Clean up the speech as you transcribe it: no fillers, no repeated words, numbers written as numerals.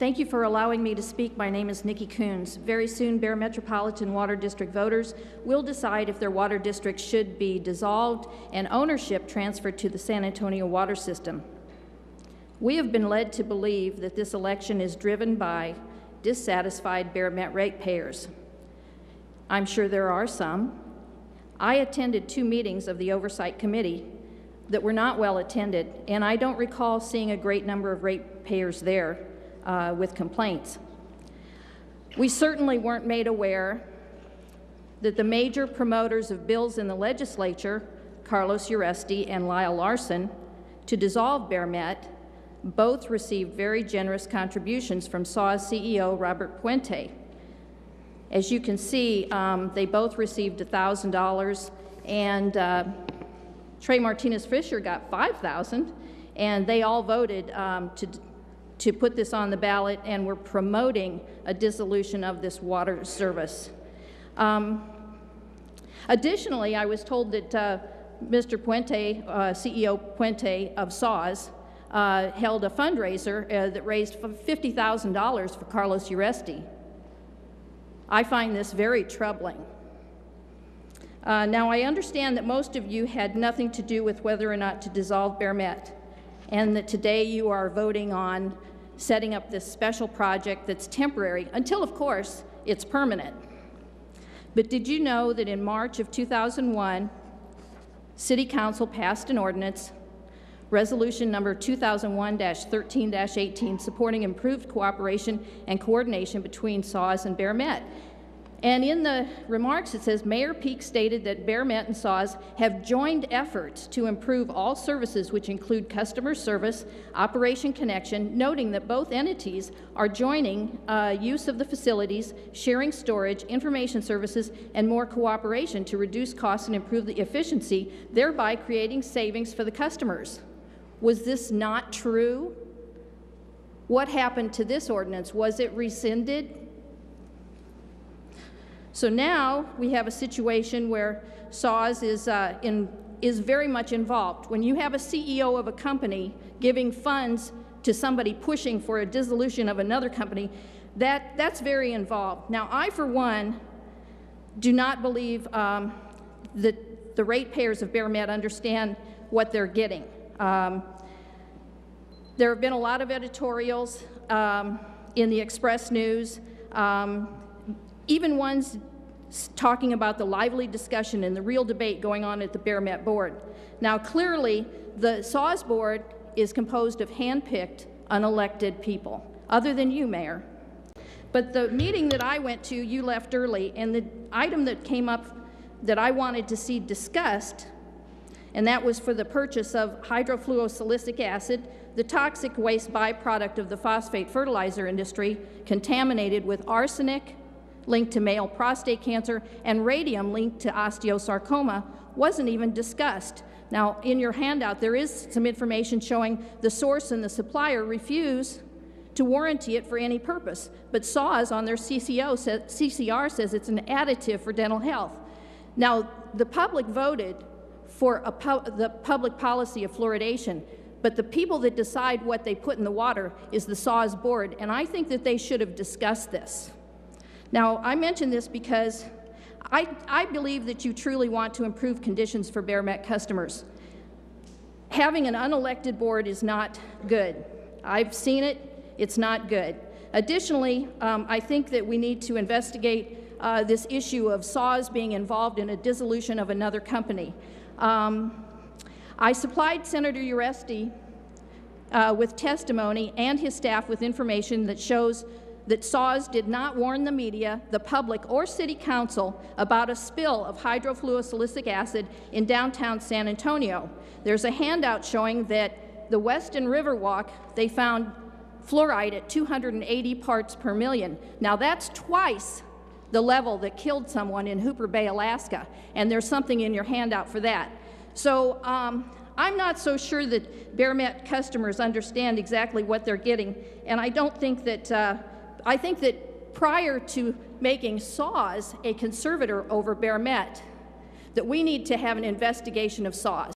Thank you for allowing me to speak. My name is Nikki Coons. Very soon, Bear Metropolitan Water District voters will decide if their water district should be dissolved and ownership transferred to the San Antonio water system. We have been led to believe that this election is driven by dissatisfied Bear Met ratepayers. I'm sure there are some. I attended 2 meetings of the Oversight Committee that were not well attended, and I don't recall seeing a great number of ratepayers there with complaints. We certainly weren't made aware that the major promoters of bills in the legislature, Carlos Uresti and Lyle Larson, to dissolve Bear Met, both received very generous contributions from SAWS CEO Robert Puente. As you can see, they both received $1,000, and Trey Martinez-Fisher got $5,000, and they all voted to put this on the ballot, and we're promoting a dissolution of this water service. Additionally, I was told that Mr. Puente, CEO Puente of SAWS, held a fundraiser that raised $50,000 for Carlos Uresti. I find this very troubling. Now, I understand that most of you had nothing to do with whether or not to dissolve Bear Met, and that today you are voting on setting up this special project that's temporary until, of course, it's permanent. But did you know that in March of 2001, City Council passed an ordinance, Resolution number 2001-13-18, supporting improved cooperation and coordination between SAWS and Bear Met? And in the remarks, it says, Mayor Peak stated that Bear Met and SAWS have joined efforts to improve all services, which include customer service, operation connection, noting that both entities are joining use of the facilities, sharing storage, information services, and more cooperation to reduce costs and improve the efficiency, thereby creating savings for the customers. Was this not true? What happened to this ordinance? Was it rescinded? So now we have a situation where SAWS is very much involved. When you have a CEO of a company giving funds to somebody pushing for a dissolution of another company, that's very involved. Now, I, for one, do not believe that the ratepayers of Bear Met understand what they're getting. There have been a lot of editorials in the Express News, even ones talking about the lively discussion and the real debate going on at the Bear Met board. Now, clearly, the SAWS board is composed of hand-picked, unelected people, other than you, Mayor. But the meeting that I went to, you left early, and the item that came up that I wanted to see discussed, and that was for the purchase of hydrofluorosilicic acid, the toxic waste byproduct of the phosphate fertilizer industry, contaminated with arsenic, linked to male prostate cancer, and radium linked to osteosarcoma, wasn't even discussed. Now, in your handout, there is some information showing the source and the supplier refuse to warranty it for any purpose, but SAWS on their CCR says it's an additive for dental health. Now, the public voted for the public policy of fluoridation, but the people that decide what they put in the water is the SAWS board, and I think that they should have discussed this. Now, I mention this because I believe that you truly want to improve conditions for Bear Met customers. Having an unelected board is not good. I've seen it. It's not good. Additionally, I think that we need to investigate this issue of SAWS being involved in a dissolution of another company. I supplied Senator Uresti with testimony and his staff with information that shows that SAWS did not warn the media, the public, or City Council about a spill of hydrofluorosilicic acid in downtown San Antonio. There's a handout showing that the Westin Riverwalk, they found fluoride at 280 parts per million. Now, that's twice the level that killed someone in Hooper Bay, Alaska, and there's something in your handout for that. So I'm not so sure that Bear Met customers understand exactly what they're getting, and I don't think that I think that prior to making SAWS a conservator over Bear Met, that we need to have an investigation of SAWS.